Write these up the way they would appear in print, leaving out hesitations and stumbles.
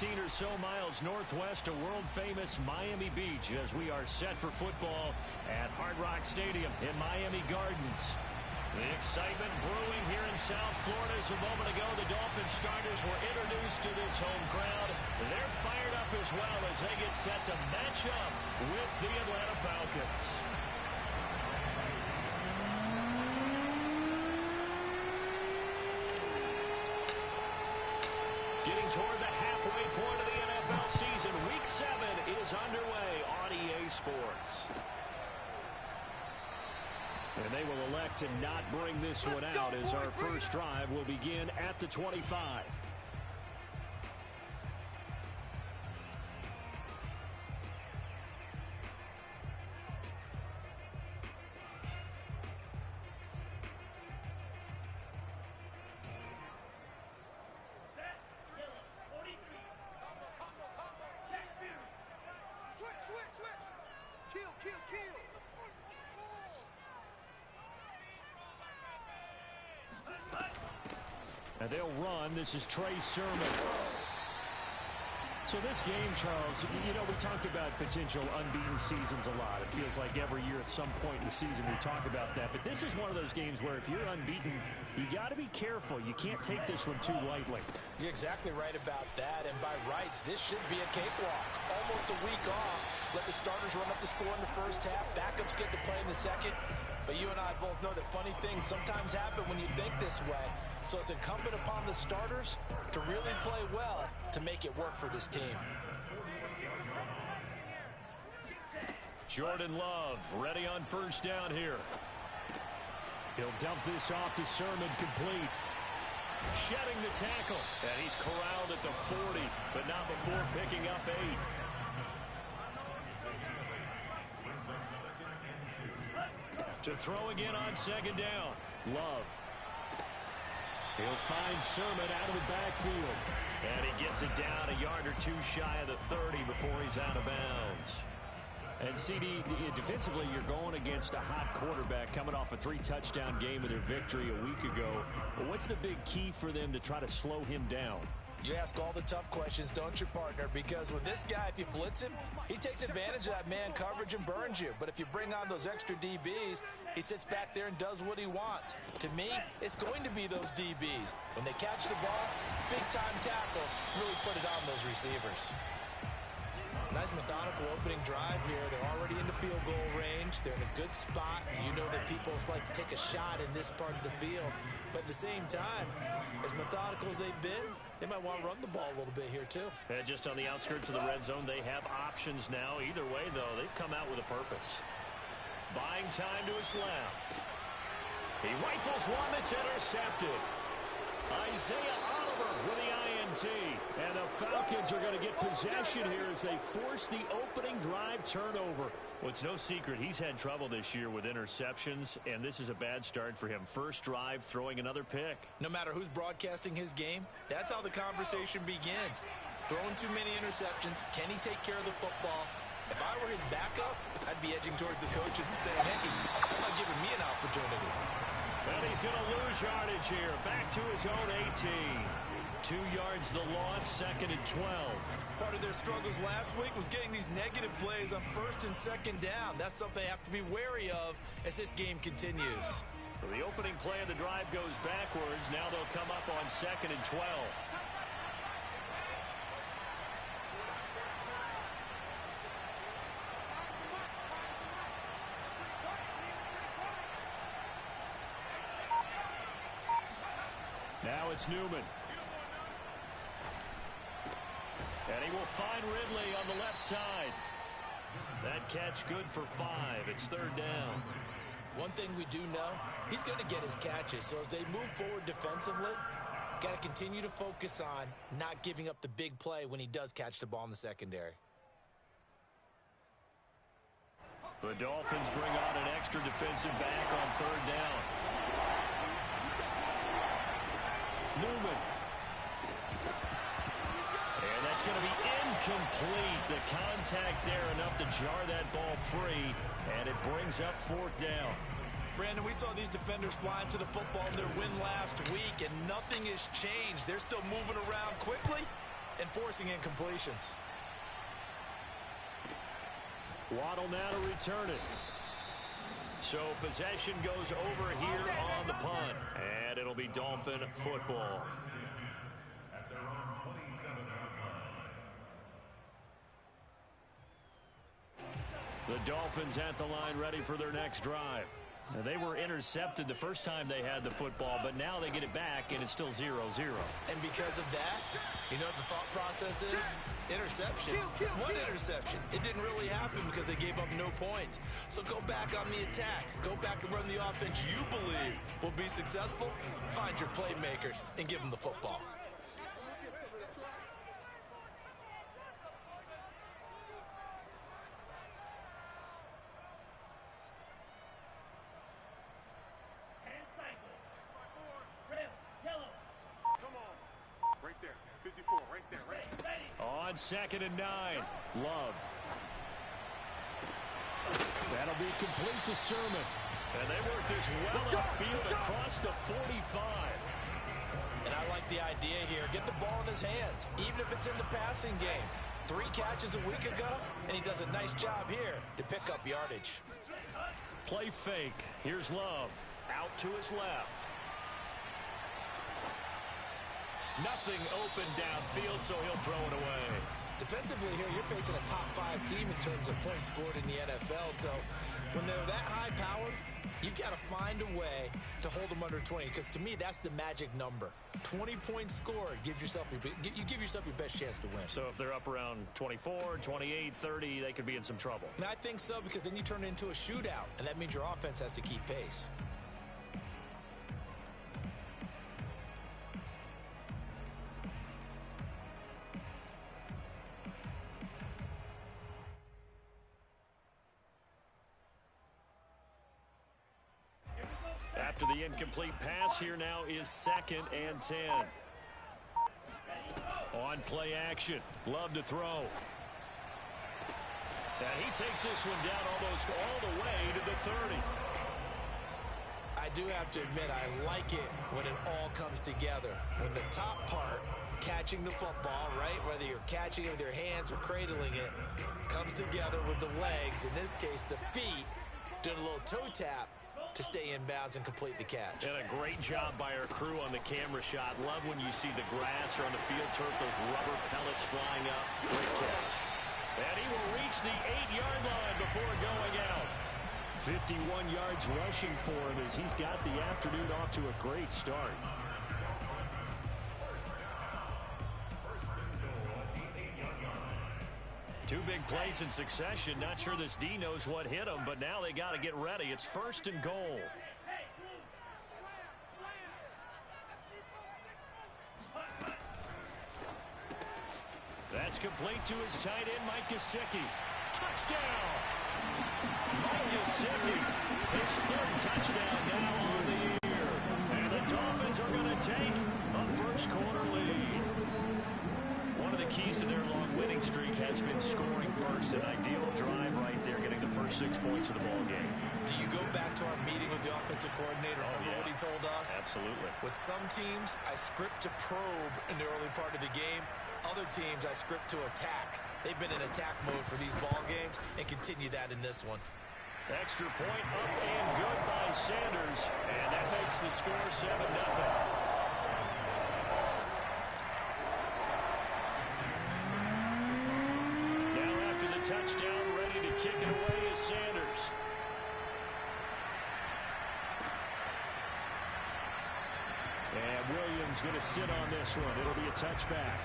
15 or so miles northwest of world-famous Miami Beach as we are set for football at Hard Rock Stadium in Miami Gardens. The excitement brewing here in South Florida. As a moment ago, the Dolphins starters were introduced to this home crowd. They're fired up as well as they get set to match up with the Atlanta Falcons. Getting toward the halfway point of the NFL season, Week 7 is underway on EA Sports. And they will elect to not bring this one out as our first drive will begin at the 25. And they'll run. This is Trey Sermon. So this game, Charles, you know, we talk about potential unbeaten seasons a lot. It feels like every year at some point in the season we talk about that. But this is one of those games where if you're unbeaten, you got to be careful. You can't take this one too lightly. You're exactly right about that. And by rights, this should be a cakewalk. Almost a week off. Let the starters run up the score in the first half. Backups get to play in the second. But you and I both know that funny things sometimes happen when you think this way. So it's incumbent upon the starters to really play well to make it work for this team. Jordan Love ready on first down here. He'll dump this off to Sermon, complete. Shedding the tackle. And he's corralled at the 40, but not before picking up 8. To throw again on second down. Love. He'll find Sermon out of the backfield. And he gets it down a yard or two shy of the 30 before he's out of bounds. And CD, defensively, you're going against a hot quarterback coming off a 3-touchdown game of their victory a week ago. But what's the big key for them to try to slow him down? You ask all the tough questions, don't you, partner? Because with this guy, if you blitz him, he takes advantage of that man coverage and burns you. But if you bring on those extra DBs, he sits back there and does what he wants. To me, it's going to be those DBs. When they catch the ball, big-time tackles really put it on those receivers. Nice methodical opening drive here. They're already in the field goal range. They're in a good spot. You know that people like to take a shot in this part of the field. But at the same time, as methodical as they've been, they might want to run the ball a little bit here too. And just on the outskirts of the red zone, they have options now. Either way, though, they've come out with a purpose. Buying time to his left. He rifles one that's intercepted. Isaiah Oliver with the INT. And the Falcons are going to get possession here as they force the opening drive turnover. Well, it's no secret he's had trouble this year with interceptions, and this is a bad start for him. First drive, throwing another pick. No matter who's broadcasting his game, that's how the conversation begins. Throwing too many interceptions, can he take care of the football? If I were his backup, I'd be edging towards the coaches and saying, hey, how about giving me an opportunity? And he's going to lose yardage here. Back to his own 18. 2 yards the loss, second and 12. Part of their struggles last week was getting these negative plays on first and second down. That's something they have to be wary of as this game continues. So the opening play of the drive goes backwards. Now they'll come up on second and 12. Now it's Newman. And he will find Ridley on the left side. That catch good for 5. It's third down. One thing we do know, he's going to get his catches. So as they move forward defensively, got to continue to focus on not giving up the big play when he does catch the ball in the secondary. The Dolphins bring on an extra defensive back on third down. Newman. And that's going to be incomplete. The contact there enough to jar that ball free, and it brings up fourth down. Brandon, we saw these defenders flying to the football in their win last week, and nothing has changed. They're still moving around quickly, and forcing incompletions. Waddle now to return it. So possession goes over here on the punt. And it'll be Dolphin football. The Dolphins at the line ready for their next drive. Now, they were intercepted the first time they had the football, but now they get it back, and it's still 0-0. And because of that, you know what the thought process is? Interception. One interception. It didn't really happen because they gave up no points. So go back on the attack. Go back and run the offense you believe will be successful. Find your playmakers and give them the football. On 2nd and 9, Love. That'll be complete to Sermon. And they work this well upfield across the 45. And I like the idea here. Get the ball in his hands, even if it's in the passing game. 3 catches a week ago, and he does a nice job here to pick up yardage. Play fake. Here's Love. Out to his left. Nothing open downfield, so he'll throw it away. Defensively here, you're facing a top 5 team in terms of points scored in the NFL. So when they're that high powered, you've got to find a way to hold them under 20. Because to me, that's the magic number. 20 points scored gives yourself you give yourself your best chance to win. So if they're up around 24, 28, 30, they could be in some trouble. And I think so, because then you turn it into a shootout, and that means your offense has to keep pace. After the incomplete pass, here now is 2nd and 10. On play action, Love to throw. And he takes this one down almost all the way to the 30. I do have to admit, I like it when it all comes together. When the top part, catching the football, right, whether you're catching it with your hands or cradling it, comes together with the legs, in this case the feet, doing a little toe tap to stay in bounds and complete the catch. And a great job by our crew on the camera shot. Love when you see the grass or on the field turf, those rubber pellets flying up. Great catch. And he will reach the 8-yard line before going out. 51 yards rushing for him as he's got the afternoon off to a great start. Two big plays in succession. Not sure this D knows what hit him, but now they got to get ready. It's 1st and goal. That's complete to his tight end, Mike Gesicki. Touchdown! Mike Gesicki, his 3rd touchdown now on the year. And the Dolphins are going to take a first-quarter lead. One of the keys to their long winning streak has been scoring first. An ideal drive right there, getting the first 6 points of the ball game. Do you go back to our meeting with the offensive coordinator? Remember what he told us? Absolutely. With some teams, I script to probe in the early part of the game. Other teams, I script to attack. They've been in attack mode for these ball games and continue that in this one. Extra point up and good by Sanders. And that makes the score 7-0. Touchdown, ready to kick it away is Sanders. And Williams going to sit on this one. It'll be a touchback.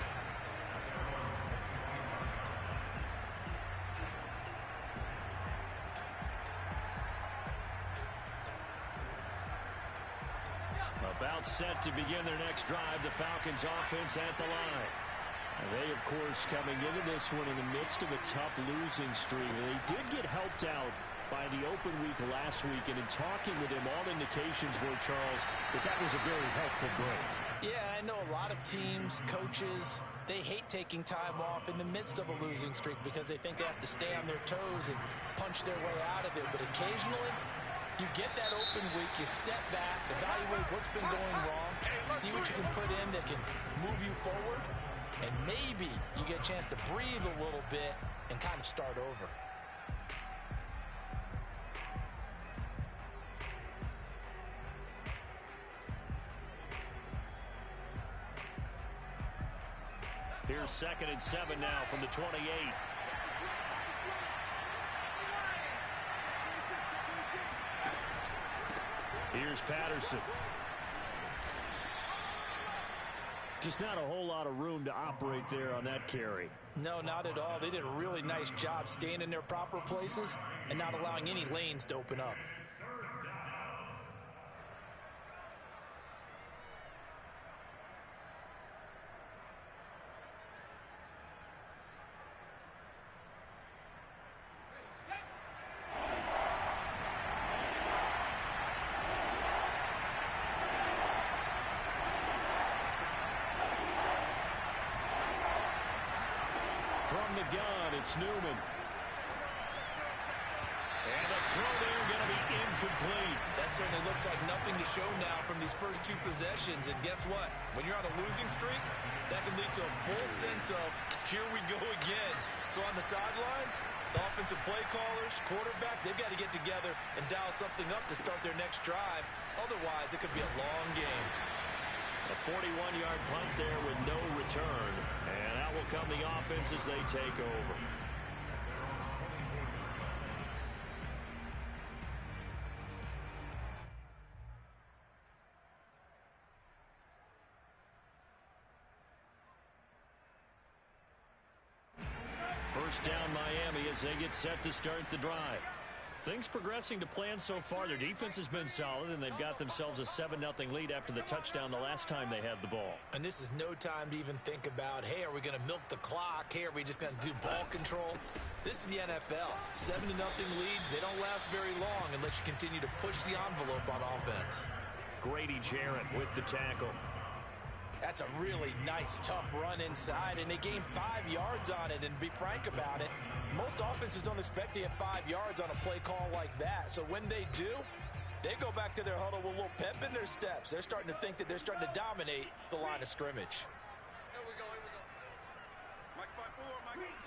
About set to begin their next drive, the Falcons offense at the line. They, of course, coming into this one in the midst of a tough losing streak. They did get helped out by the open week last week, and in talking with him, all indications were, Charles, that was a very helpful break. Yeah, I know a lot of teams, coaches, they hate taking time off in the midst of a losing streak because they think they have to stay on their toes and punch their way out of it. But occasionally, you get that open week, you step back, evaluate what's been going wrong, see what you can put in that can move you forward, And maybe you get a chance to breathe a little bit and kind of start over. Here's 2nd and 7 now from the 28. Here's Patterson. Just not a whole lot of room to operate there on that carry. No, not at all. They did a really nice job staying in their proper places and not allowing any lanes to open up. From the gun, it's Newman. And the throw there going to be incomplete. That certainly looks like nothing to show now from these first two possessions. And guess what? When you're on a losing streak, that can lead to a full sense of, here we go again. So on the sidelines, the offensive play callers, quarterback, they've got to get together and dial something up to start their next drive. Otherwise, it could be a long game. A 41-yard punt there with no return. And out will come the offense as they take over. First down Miami as they get set to start the drive. Things progressing to plan so far. Their defense has been solid, and they've got themselves a 7-0 lead after the touchdown the last time they had the ball. And this is no time to even think about, hey, are we going to milk the clock? Hey, are we just going to do ball control? This is the NFL. 7-0 leads, they don't last very long unless you continue to push the envelope on offense. Grady Jarrett with the tackle. That's a really nice, tough run inside, and they gained 5 yards on it. And to be frank about it, most offenses don't expect to get 5 yards on a play call like that. So when they do, they go back to their huddle with a little pep in their steps. They're starting to think that they're starting to dominate the line of scrimmage. Here we go, here we go. Mike's my board, Mike. Mike's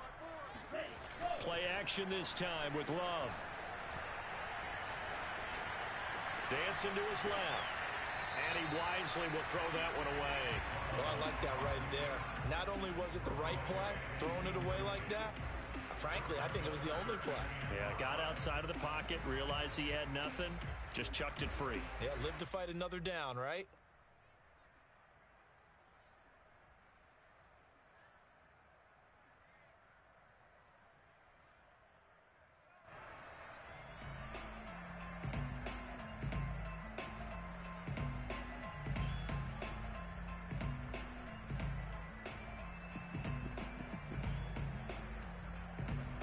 my board. Play action this time with Love. Dancing to his left. And he wisely will throw that one away. Oh, I like that right there. Not only was it the right play, throwing it away like that, frankly, I think it was the only play. Yeah, got outside of the pocket, realized he had nothing, just chucked it free. Yeah, live to fight another down, right?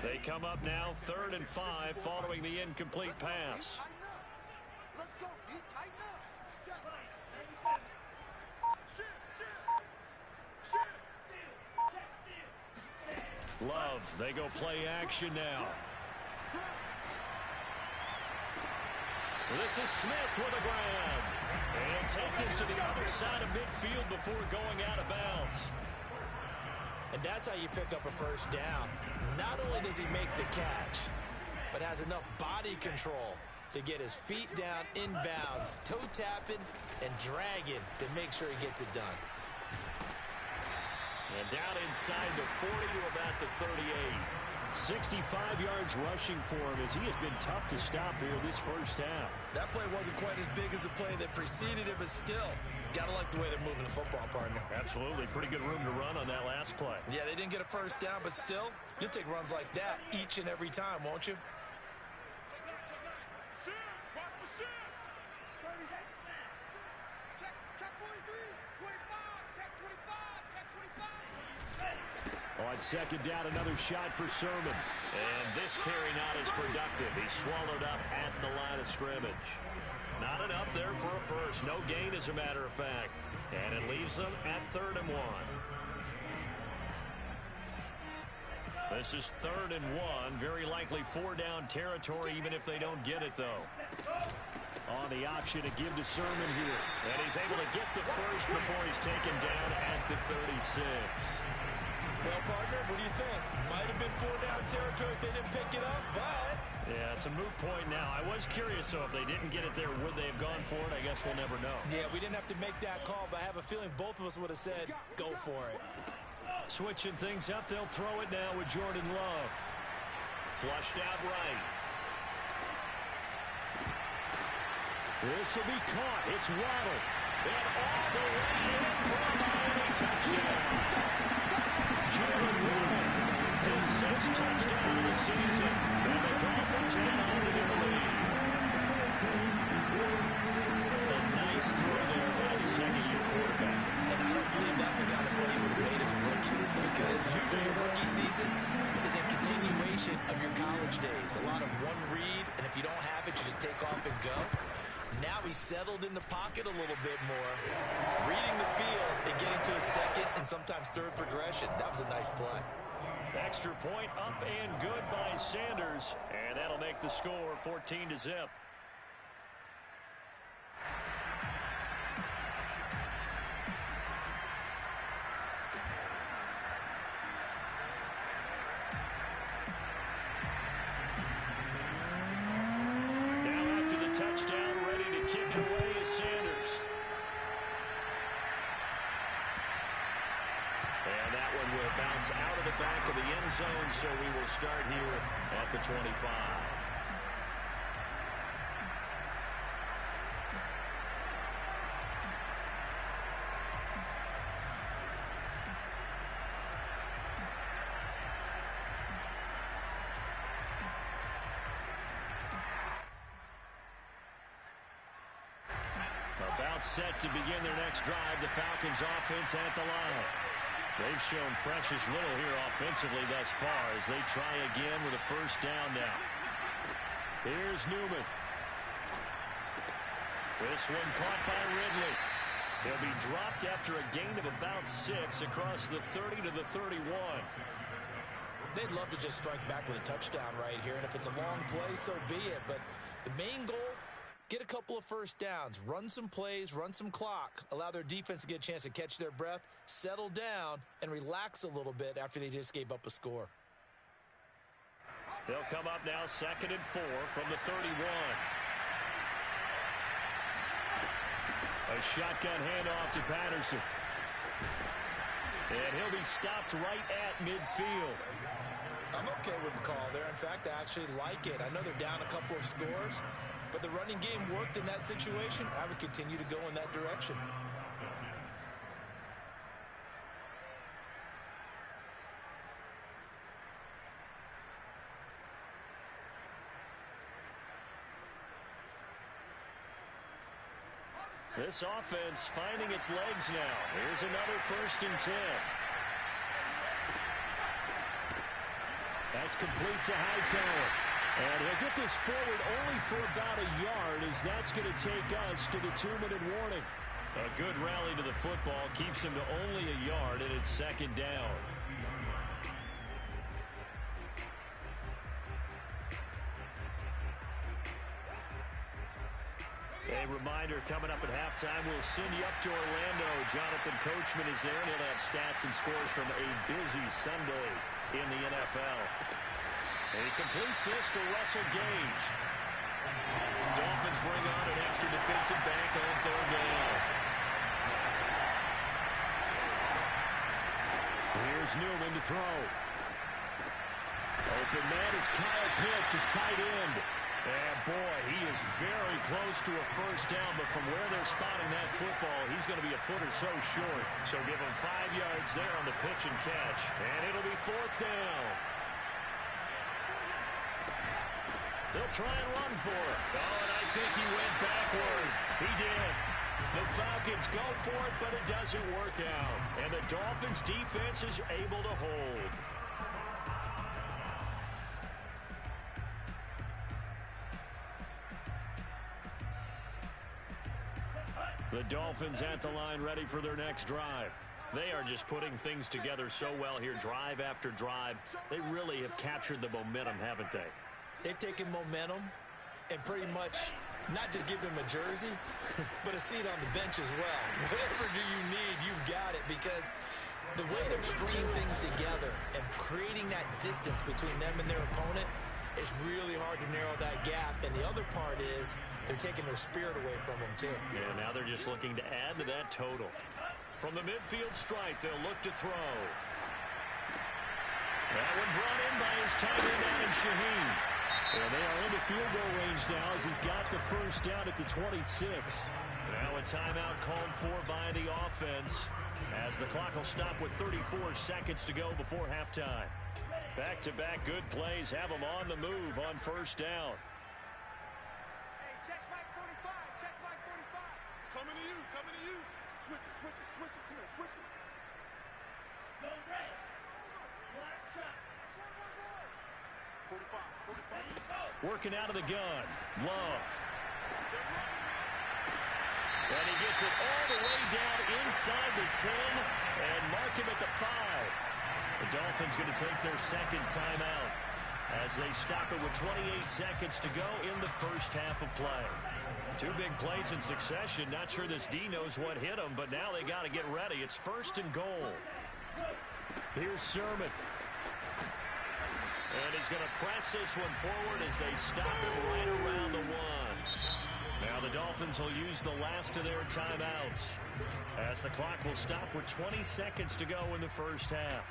They come up now 3rd and 5 following the incomplete pass. Let's go, D. Tighten up. Love, they go play action now. This is Smith with a grab. And take this to the other side of midfield before going out of bounds. And that's how you pick up a first down. Not only does he make the catch, but has enough body control to get his feet down inbounds, toe tapping and dragging to make sure he gets it done. And down inside the 40 to about the 38. 65 yards rushing for him as he has been tough to stop here this first half. That play wasn't quite as big as the play that preceded it, but still, gotta like the way they're moving the football, partner. Absolutely. Pretty good room to run on that last play. Yeah, they didn't get a first down, but still, you'll take runs like that each and every time, won't you? On second down, another shot for Sermon. And this carry not as productive. He's swallowed up at the line of scrimmage. Not enough there for a first. No gain, as a matter of fact. And it leaves them at 3rd and 1. This is 3rd and 1. Very likely 4-down territory, even if they don't get it, though. on the option to give to Sermon here. And he's able to get the first before he's taken down at the 36. Well, partner, what do you think? Might have been 4-down territory if they didn't pick it up, but... Yeah, it's a moot point now. I was curious, so if they didn't get it there, would they have gone for it? I guess we'll never know. Yeah, we didn't have to make that call, but I have a feeling both of us would have said, go for it. Switching things up, they'll throw it now with Jordan Love. Flushed out right. This will be caught. It's Waddle. And all the way in for a Miami touchdown. Jalen Waddle, his 6th touchdown of the season. And the Dolphins head on to the lead. A nice throw there by the second-year quarterback. And I don't believe that's the kind of play he would have made as a rookie. Because usually your rookie season is a continuation of your college days. A lot of one read, and if you don't have it, you just take off and go. Now he's settled in the pocket a little bit more, reading the field and getting to a second and sometimes third progression. That was a nice play. Extra point up and good by Sanders, and that'll make the score 14-0. Now after the touchdown, ready to kick it away is Sanders. And that one will bounce out of the back of the end zone, so we will start here at the 25. About set to begin their next drive, the Falcons offense at the line. They've shown precious little here offensively thus far as they try again with a first down now. Here's Newman. This one caught by Ridley. He'll be dropped after a gain of about 6 across the 30 to the 31. They'd love to just strike back with a touchdown right here, and if it's a long play, so be it. But the main goal, get a couple of first downs, run some plays, run some clock, allow their defense to get a chance to catch their breath, settle down, and relax a little bit after they just gave up a score. They'll come up now 2nd and 4 from the 31. A shotgun handoff to Patterson. And he'll be stopped right at midfield. I'm okay with the call there. In fact, I actually like it. I know they're down a couple of scores, but the running game worked in that situation. I would continue to go in that direction. This offense finding its legs now. Here's another 1st and 10. That's complete to Hightower. And he'll get this forward only for about a yard, as that's going to take us to the 2-minute warning. A good rally to the football keeps him to only a yard, and it's 2nd down. A reminder, coming up at halftime, we'll send you up to Orlando. Jonathan Coachman is there, and he'll have stats and scores from a busy Sunday in the NFL. And he completes this to Russell Gage. Dolphins bring on an extra defensive back on 3rd down. Here's Newman to throw. Open man is Kyle Pitts, his tight end. And boy, he is very close to a first down, but from where they're spotting that football, he's going to be a foot or so short. So give him 5 yards there on the pitch and catch. And it'll be 4th down. They'll try and run for it. Oh, and I think he went backward. He did. The Falcons go for it, but it doesn't work out. And the Dolphins defense is able to hold. The Dolphins at the line, ready for their next drive. They are just putting things together so well here, drive after drive. They really have captured the momentum, haven't they? They've taken momentum, and pretty much not just give him a jersey, but a seat on the bench as well. Whatever do you need, you've got it, because the way they're stringing things together and creating that distance between them and their opponent, it's really hard to narrow that gap. And the other part is they're taking their spirit away from them, too. Yeah, now they're just looking to add to that total. From the midfield stripe, they'll look to throw. That one brought in by his tight end, Adam Shaheen. And they are into field goal range now as he's got the first down at the 26. Now a timeout called for by the offense, as the clock will stop with 34 seconds to go before halftime. Back-to-back good plays have them on the move on first down. Hey, check Mike 45. Check Mike 45. Coming to you. Coming to you. Switch it. Switch it. Switch it. Come on, switch it. Go red. Black shot. 45. Working out of the gun. Love. And he gets it all the way down inside the 10 and mark him at the 5. The Dolphins going to take their second timeout as they stop it with 28 seconds to go in the first half of play. Two big plays in succession. Not sure this D knows what hit him, but now they got to get ready. It's first and goal. Here's Sermon. And he's going to press this one forward as they stop it right around the 1. Now the Dolphins will use the last of their timeouts as the clock will stop with 20 seconds to go in the first half.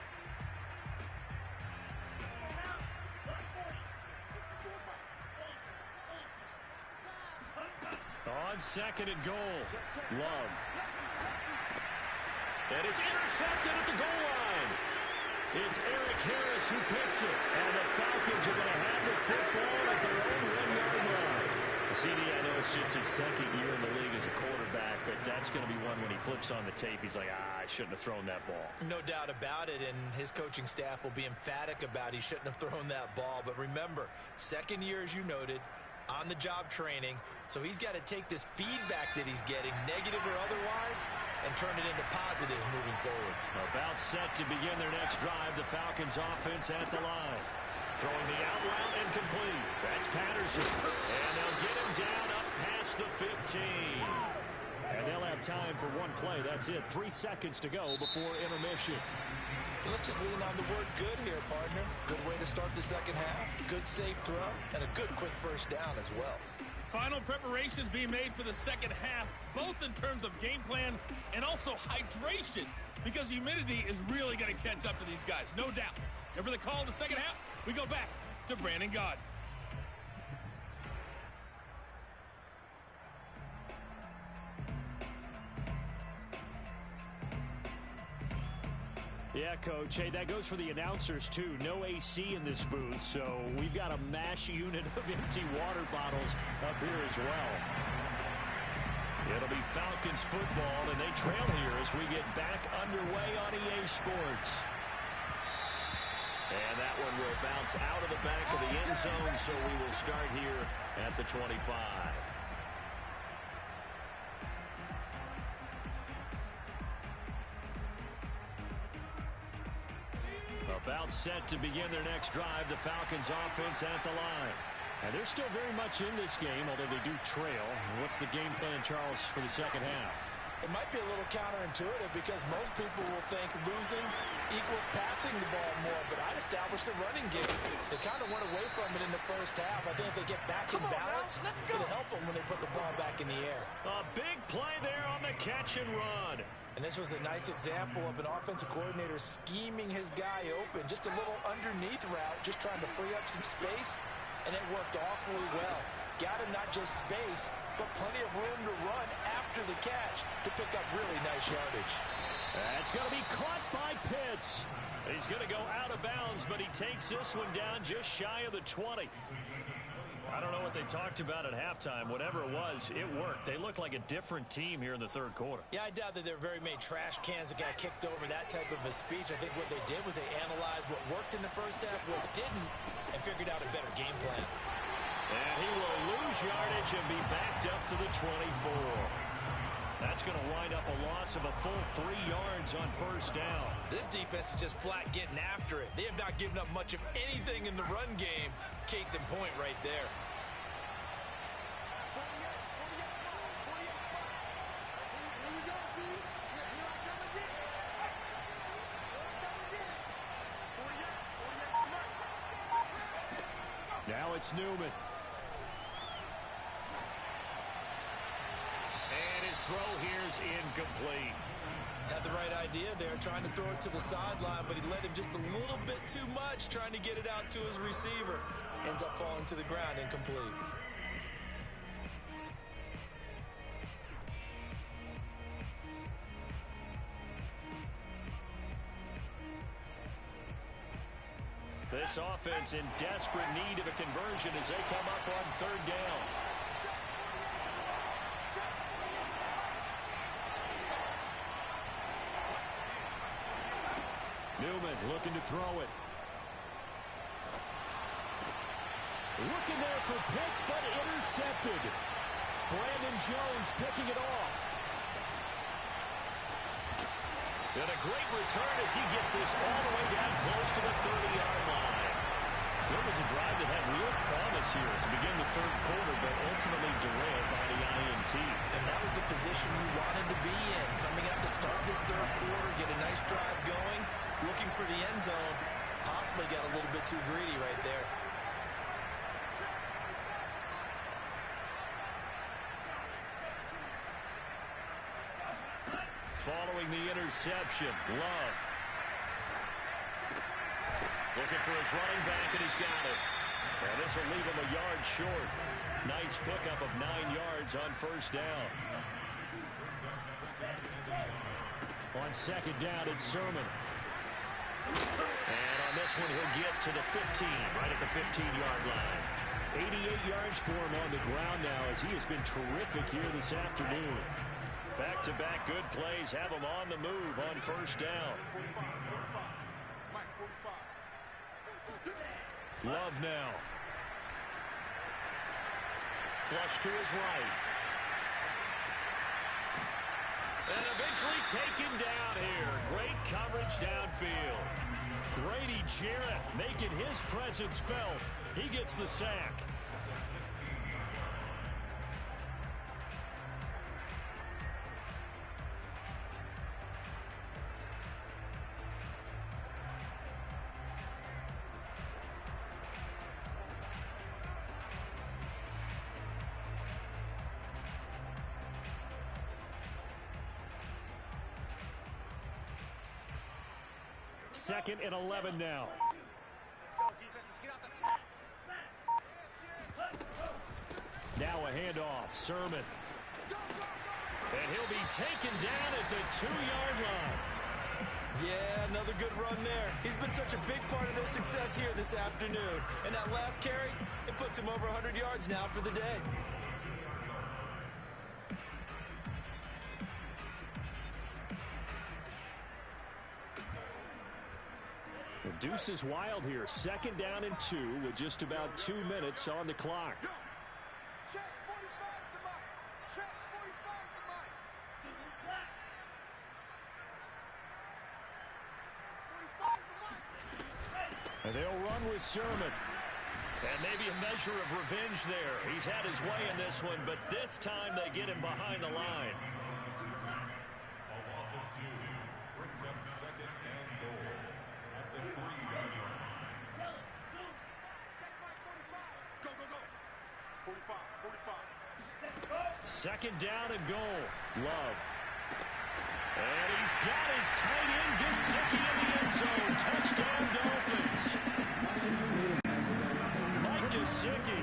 On second and goal, Love. And it's intercepted at the goal line. It's Eric Harris who picks it. And the Falcons are going to have the football at their own 1-yard line. CD, I know it's just his second year in the league as a quarterback, but that's going to be one when he flips on the tape. He's like, I shouldn't have thrown that ball. No doubt about it, and his coaching staff will be emphatic about he shouldn't have thrown that ball. But remember, second year, as you noted, on-the-job training, so he's got to take this feedback that he's getting, negative or otherwise, and turn it into positives moving forward. About set to begin their next drive, the Falcons offense at the line. Throwing the out route and complete. That's Patterson. And they'll get him down up past the 15. And they'll have time for one play. That's it. 3 seconds to go before intermission. Let's just lean on the word good here, partner. Good way to start the second half. Good safe throw, and a good quick first down as well. Final preparations being made for the second half, both in terms of game plan and also hydration, because humidity is really going to catch up to these guys, no doubt. And for the call in the second half, we go back to Brandon Gaudin. Yeah, Coach. Hey, that goes for the announcers, too. No AC in this booth, so we've got a mash unit of empty water bottles up here as well. It'll be Falcons football, and they trail here as we get back underway on EA Sports. And that one will bounce out of the back of the end zone, so we will start here at the 25. About set to begin their next drive, the Falcons offense at the line. And they're still very much in this game, although they do trail. What's the game plan, Charles, for the second half? It might be a little counterintuitive because most people will think losing equals passing the ball more, but I'd establish the running game. They kind of went away from it in the first half. I think if they get back in balance, it'll help them when they put the ball back in the air. A big play there on the catch and run. And this was a nice example of an offensive coordinator scheming his guy open. Just a little underneath route, just trying to free up some space, and it worked awfully well. Got him not just space, but plenty of room to run after the catch to pick up really nice yardage. That's going to be caught by Pitts. He's going to go out of bounds, but he takes this one down just shy of the 20. I don't know what they talked about at halftime. Whatever it was, it worked. They look like a different team here in the third quarter. Yeah, I doubt that there are very many trash cans that got kicked over, that type of a speech. I think what they did was they analyzed what worked in the first half, what didn't, and figured out a better game plan. And he will lose yardage and be backed up to the 24. That's going to wind up a loss of a full 3 yards on first down. This defense is just flat getting after it. They have not given up much of anything in the run game. Case in point right there. Now it's Newman. And his throw here's incomplete. Had the right idea there, trying to throw it to the sideline, but he led him just a little bit too much, trying to get it out to his receiver. Ends up falling to the ground, incomplete. This offense in desperate need of a conversion as they come up on third down. Newman looking to throw it. Looking there for Pitts, but intercepted. Brandon Jones picking it off. And a great return as he gets this all the way down close to the 30-yard line. So it was a drive that had real promise here to begin the third quarter, but ultimately derailed by the INT. And that was the position you wanted to be in. Coming out to start this third quarter, get a nice drive going, looking for the end zone. Possibly got a little bit too greedy right there. Following the interception, Love. Looking for his running back, and he's got it. And this will leave him a yard short. Nice pickup of 9 yards on first down. On second down, it's Sermon. And on this one, he'll get to the 15, right at the 15-yard line. 88 yards for him on the ground now as he has been terrific here this afternoon. Back-to-back good plays have him on the move on first down. Love now. Flush to his right. And eventually taken down here. Great coverage downfield. Grady Jarrett making his presence felt. He gets the sack. Second and 11 now. Let's go, defense. Let's get out the... Now a handoff. Sermon. And he'll be taken down at the 2-yard line. Yeah, another good run there. He's been such a big part of their success here this afternoon. And that last carry, it puts him over 100 yards now for the day. The deuce is wild here. Second down and 2 with just about 2 minutes on the clock. Check 45 to Mike. Check 45 to Mike. 45 to Mike. And they'll run with Sermon. And maybe a measure of revenge there. He's had his way in this one, but this time they get him behind the line. A loss of 2 brings up second and goal at the 3-yard line. Check Mike 45. Go, go, go. 45, 45. Second down and goal. Love. And he's got his tight end, Gesicki, in the end zone. Touchdown, Dolphins. Mike Gesicki,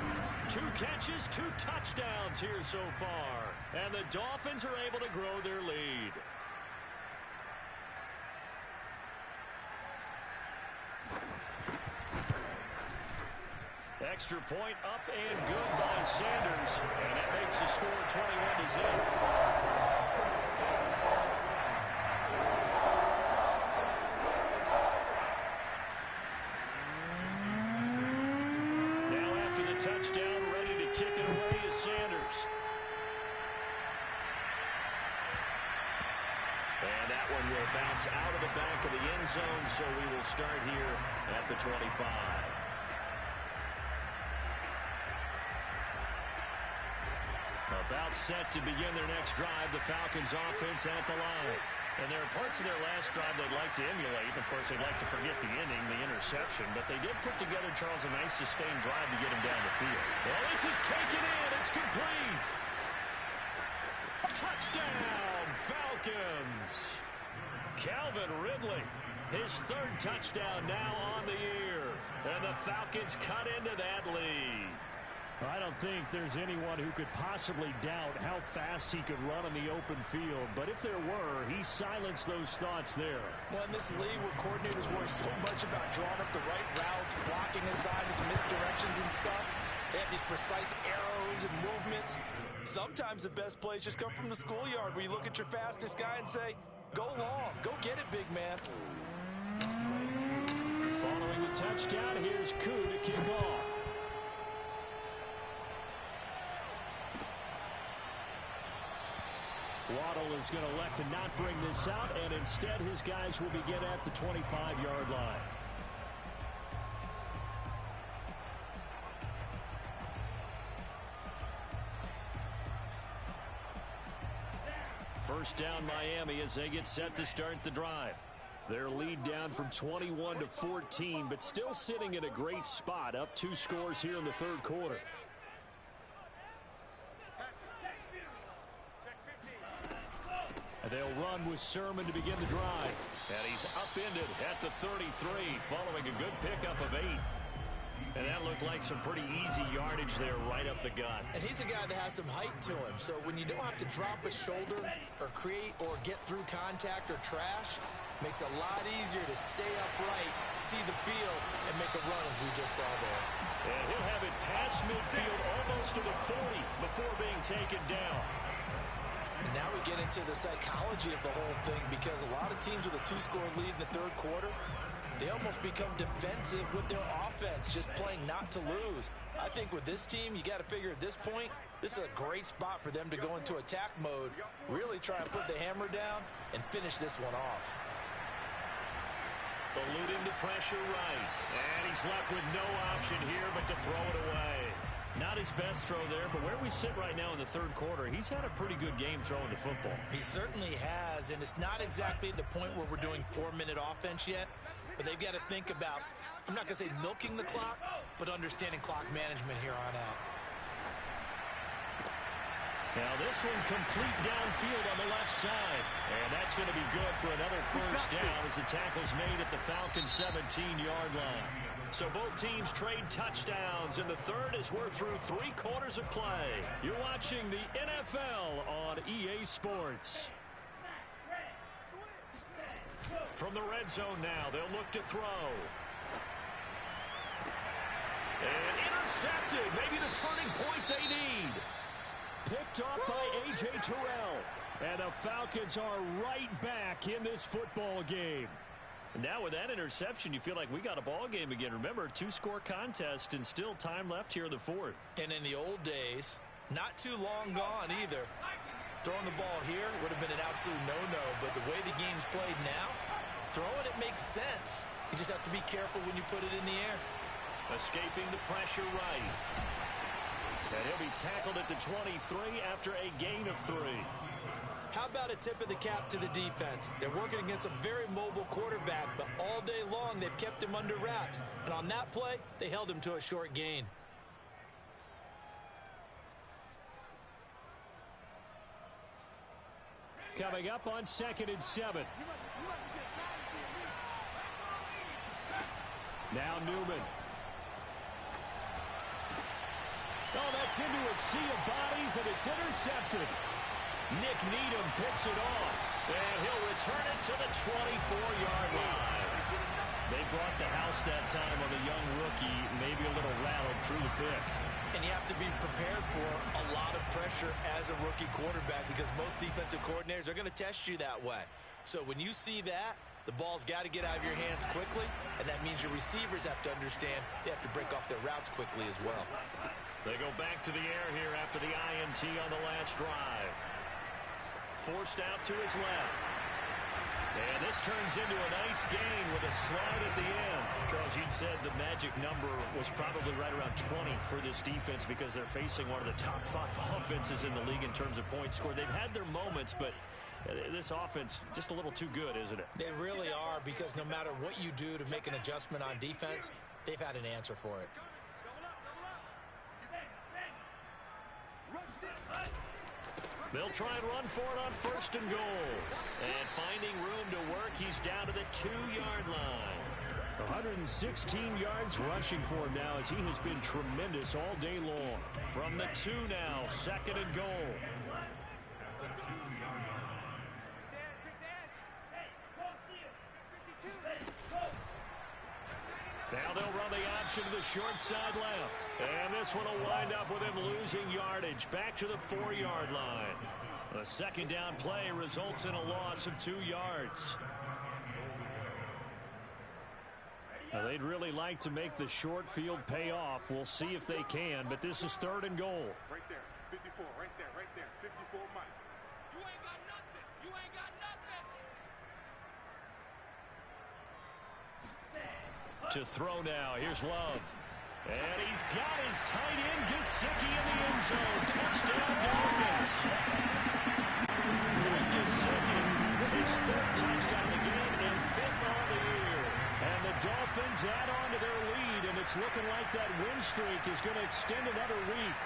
2 catches, 2 touchdowns here so far. And the Dolphins are able to grow their lead. Extra point up and good by Sanders. And that makes the score 21-0. Now after the touchdown, ready to kick it away is Sanders. And that one will bounce out of the back of the end zone, so we will start here at the 25. About set to begin their next drive, the Falcons offense at the line. And there are parts of their last drive they'd like to emulate. Of course, they'd like to forget the inning, the interception. But they did put together, Charles, a nice sustained drive to get him down the field. Well, this is taken in. It's complete. Touchdown, Falcons. Calvin Ridley, his third touchdown now on the year. And the Falcons cut into that lead. I don't think there's anyone who could possibly doubt how fast he could run on the open field. But if there were, he silenced those thoughts there. Well, in this league where coordinators worry so much about drawing up the right routes, blocking assignments, misdirections and stuff, they have these precise arrows and movements. Sometimes the best plays just come from the schoolyard where you look at your fastest guy and say, go long, go get it, big man. Following the touchdown, here's Koo to kick off. Waddle is going to elect to not bring this out, and instead his guys will begin at the 25-yard line. First down Miami as they get set to start the drive. Their lead down from 21 to 14, but still sitting in a great spot, up 2 scores here in the third quarter. They'll run with Sermon to begin the drive. And he's upended at the 33 following a good pickup of 8. And that looked like some pretty easy yardage there right up the gut. And he's a guy that has some height to him. So when you don't have to drop a shoulder or create or get through contact or trash, makes it a lot easier to stay upright, see the field, and make a run as we just saw there. And he'll have it past midfield almost to the 40 before being taken down. And now we get into the psychology of the whole thing because a lot of teams with a 2-score lead in the third quarter, they almost become defensive with their offense, just playing not to lose. I think with this team, you got to figure at this point, this is a great spot for them to go into attack mode, really try and put the hammer down and finish this one off. Eluding the pressure right. And he's left with no option here but to throw it away. Not his best throw there, but where we sit right now in the third quarter, he's had a pretty good game throwing the football. He certainly has, and it's not exactly at the point where we're doing 4-minute offense yet, but they've got to think about, I'm not going to say milking the clock, but understanding clock management here on out. Now this one complete downfield on the left side. And that's going to be good for another first down as the tackle's made at the Falcons' 17-yard line. So both teams trade touchdowns in the third as we're through 3 quarters of play. You're watching the NFL on EA Sports. From the red zone now, they'll look to throw. And intercepted. Maybe the turning point they need. Picked up by A.J. Terrell. And the Falcons are right back in this football game. And now with that interception, you feel like we got a ball game again. Remember, 2-score contest and still time left here in the fourth. And in the old days, not too long gone either. Throwing the ball here would have been an absolute no-no. But the way the game's played now, throwing it makes sense. You just have to be careful when you put it in the air. Escaping the pressure right. And he'll be tackled at the 23 after a gain of 3. How about a tip of the cap to the defense? They're working against a very mobile quarterback, but all day long they've kept him under wraps. And on that play, they held him to a short gain. Coming up on 2nd and 7. Now Newman. Oh, that's into a sea of bodies, and it's intercepted. Nick Needham picks it off, and he'll return it to the 24-yard line. They brought the house that time on the young rookie, maybe a little rattled through the pick. And you have to be prepared for a lot of pressure as a rookie quarterback because most defensive coordinators are going to test you that way. So when you see that, the ball's got to get out of your hands quickly, and that means your receivers have to understand they have to break off their routes quickly as well. They go back to the air here after the INT on the last drive. Forced out to his left. And this turns into a nice gain with a slide at the end. Charles, you'd said the magic number was probably right around 20 for this defense because they're facing one of the top 5 offenses in the league in terms of points scored. They've had their moments, but This offense just a little too good, isn't it? They really are, because no matter what you do to make an adjustment on defense, they've had an answer for it. They'll try and run for it on 1st and goal. And finding room to work, he's down to the 2-yard line. 116 yards rushing for him now, as he has been tremendous all day long. From the 2 now, 2nd and goal. Now they'll run the option to the short side left. And this one will wind up with him losing yardage back to the 4-yard line. The 2nd down play results in a loss of 2 yards. Now, they'd really like to make the short field pay off. We'll see if they can, but this is 3rd and goal. Right there, 54, right there, 54, Mike. You ain't got nothing. You ain't got nothing. To throw now, here's Love. And he's got his tight end, Gesicki, in the end zone. Touchdown, Dolphins. Gesicki, his 3rd touchdown of the game and 5th on the year. And the Dolphins add on to their lead, and it's looking like that win streak is going to extend another week.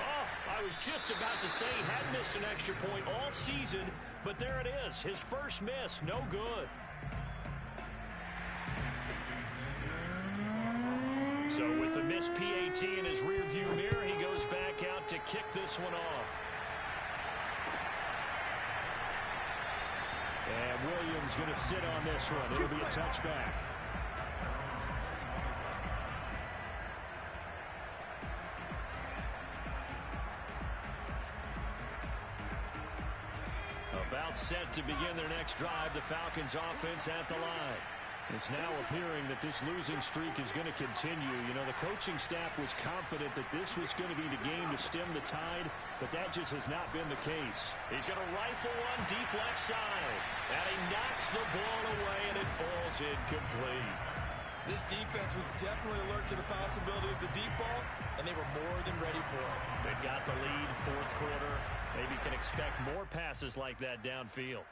Oh, I was just about to say he hadn't missed an extra point all season, but there it is, his first miss, no good. So with the missed PAT in his rearview mirror, he goes back out to kick this one off. And Williams going to sit on this one. It'll be a touchback. About set to begin their next drive, the Falcons offense at the line. It's now appearing that this losing streak is going to continue. You know, the coaching staff was confident that this was going to be the game to stem the tide, but that just has not been the case. He's going to rifle one deep left side, and he knocks the ball away, and it falls incomplete. This defense was definitely alert to the possibility of the deep ball, and they were more than ready for it. They've got the lead, 4th quarter. Maybe can expect more passes like that downfield.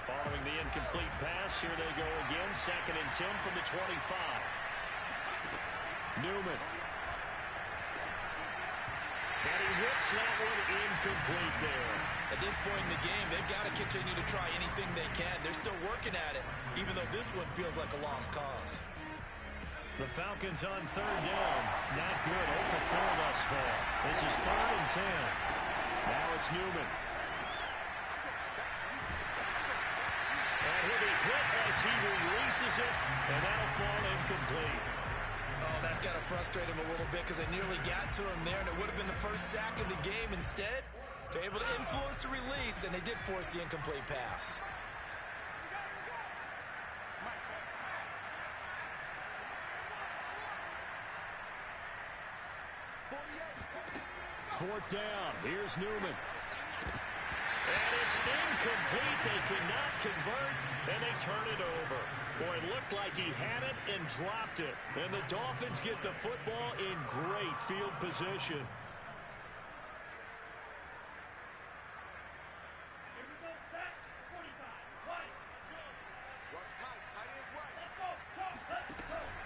Following the incomplete pass, here they go again. 2nd and 10 from the 25. Newman. And he whips that one incomplete there. At this point in the game, they've got to continue to try anything they can. They're still working at it, even though this one feels like a lost cause. The Falcons on 3rd down. Not good. 0 for 4 thus far. This is 3rd and 10. Now it's Newman. And he'll be hit as he releases it, and that'll fall incomplete. Oh, that's got to frustrate him a little bit, because they nearly got to him there, and it would have been the first sack of the game. Instead, they're able to influence the release, and they did force the incomplete pass. 4th down. Here's Newman. And it's incomplete. They could not convert, and they turn it over. Boy, it looked like he had it and dropped it. And the Dolphins get the football in great field position.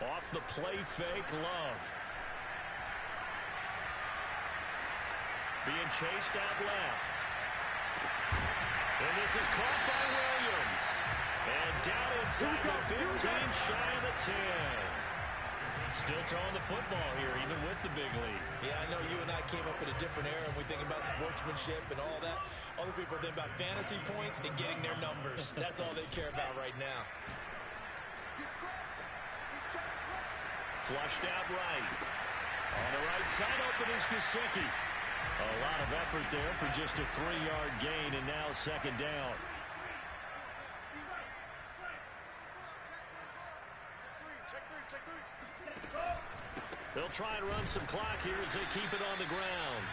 Off the play fake, Love. Being chased out left. And this is caught by Williams. And down inside the 15, shy of the 10. Still throwing the football here, even with the big lead. Yeah, I know you and I came up in a different era, and we think about sportsmanship and all that. Other people think about fantasy points and getting their numbers. That's all they care about right now. Flushed out right. On the right side, open is Gesicki. A lot of effort there for just a 3-yard gain, and now 2nd down. They'll try and run some clock here as they keep it on the ground.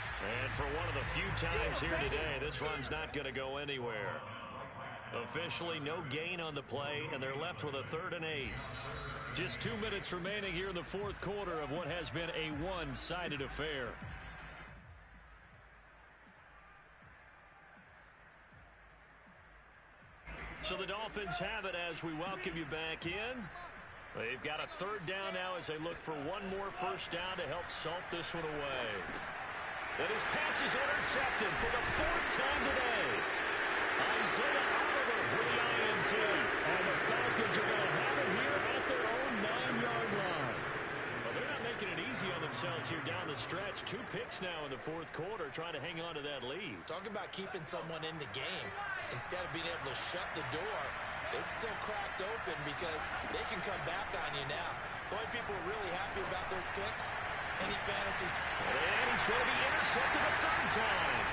And for one of the few times here today, this run's not going to go anywhere. Officially, no gain on the play, and they're left with a 3rd and 8. Just 2 minutes remaining here in the fourth quarter of what has been a one-sided affair. So the Dolphins have it as we welcome you back in. They've got a third down now as they look for one more first down to help salt this one away. And his pass is intercepted for the fourth time today. Isaiah Oliver with the INT. And the Falcons are going to have it here at their own 9-yard line. Well, they're not making it easy on themselves here down the stretch. 2 picks now in the fourth quarter trying to hang on to that lead. Talk about keeping someone in the game. Instead of being able to shut the door, it's still cracked open because they can come back on you now. The only people are really happy about those picks, any fantasy. And he's going to be intercepted a third time.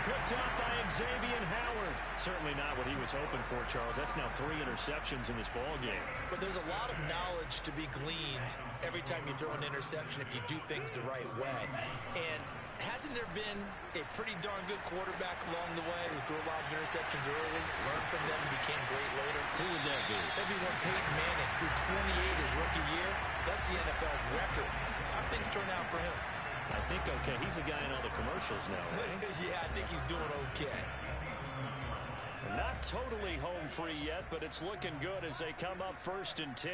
Picked up by Xavier Howard. Certainly not what he was hoping for, Charles. That's now 3 interceptions in this ball game. But there's a lot of knowledge to be gleaned every time you throw an interception if you do things the right way. And hasn't there been a pretty darn good quarterback along the way who threw a lot of interceptions early, learned from them, and became great later? Who would that be? Everyone, Peyton Manning, threw 28 his rookie year. That's the NFL record. How things turn out for him? I think okay. He's a guy in all the commercials now, right? Yeah, I think he's doing okay. Not totally home free yet, but it's looking good as they come up 1st and 10.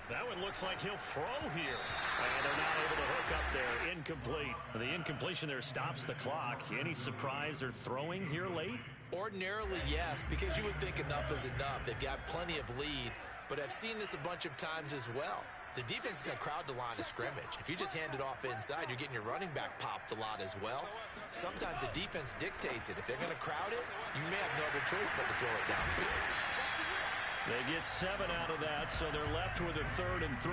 That one looks like he'll throw here. And they're not able to hook up there. Incomplete. The incompletion there stops the clock. Any surprise they're throwing here late? Ordinarily, yes, because you would think enough is enough. They've got plenty of lead, but I've seen this a bunch of times as well. The defense is going to crowd the line of scrimmage. If you just hand it off inside, you're getting your running back popped a lot as well. Sometimes the defense dictates it. If they're going to crowd it, you may have no other choice but to throw it downfield. They get 7 out of that, so they're left with a 3rd and 3.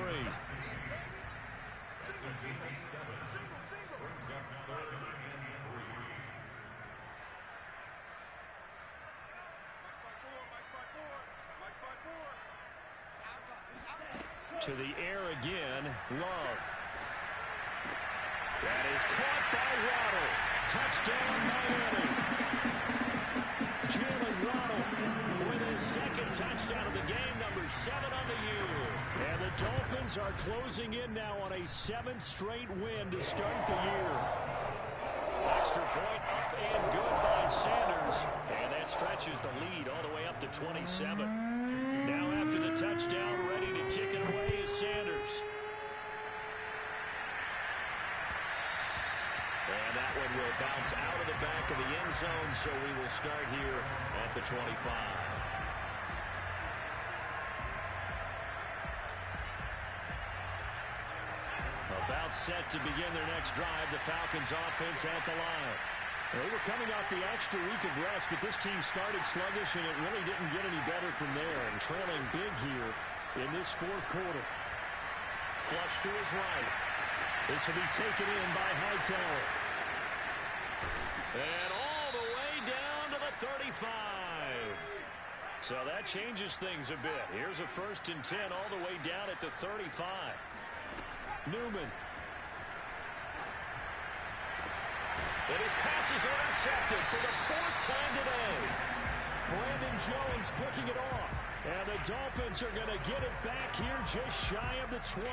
To the air again, Love. That is caught by Waddle. Touchdown, Miami. Jalen Waddle with his 2nd touchdown of the game, number 7 on the year. And the Dolphins are closing in now on a 7th straight win to start the year. Extra point up and good by Sanders. And that stretches the lead all the way up to 27. Now after the touchdown, ready to kick it away is Sanders. And that one will bounce out of the back of the end zone, so we will start here at the 25. About set to begin their next drive, the Falcons offense at the line. They were coming off the extra week of rest, but this team started sluggish, and it really didn't get any better from there. And trailing big here in this fourth quarter. Flush to his right. This will be taken in by Hightower. And all the way down to the 35. So that changes things a bit. Here's a 1st and 10 all the way down at the 35. Newman. And his pass is intercepted for the 4th time today. Brandon Jones picking it off. And the Dolphins are going to get it back here just shy of the 20.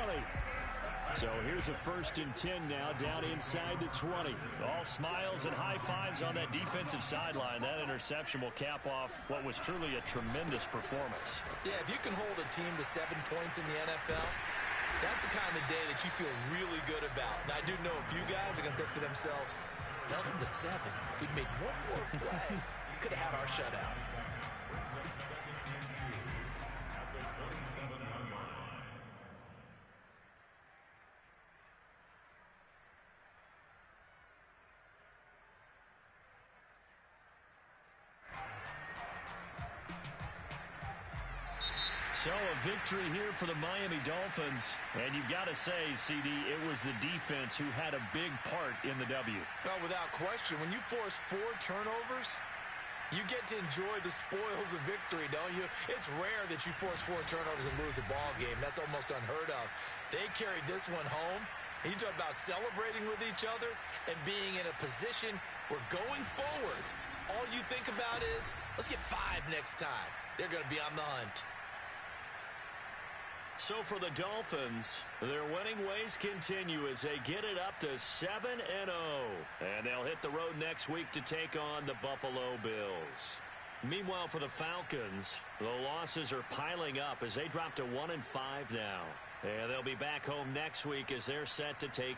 So here's a 1st and 10 now down inside the 20. All smiles and high fives on that defensive sideline. That interception will cap off what was truly a tremendous performance. Yeah, if you can hold a team to 7 points in the NFL, that's the kind of day that you feel really good about. And I do know a few guys are going to think to themselves, held them to 7. If we'd made one more play, could have had our shutout. So a victory here for the Miami Dolphins. And you've got to say, CD, it was the defense who had a big part in the W. Oh, without question. When you force 4 turnovers, you get to enjoy the spoils of victory, don't you? It's rare that you force 4 turnovers and lose a ball game. That's almost unheard of. They carried this one home. You talk about celebrating with each other and being in a position where going forward, all you think about is, let's get 5 next time. They're going to be on the hunt. So for the Dolphins, their winning ways continue as they get it up to 7-0. And they'll hit the road next week to take on the Buffalo Bills. Meanwhile, for the Falcons, the losses are piling up as they drop to 1-5 now. And they'll be back home next week as they're set to take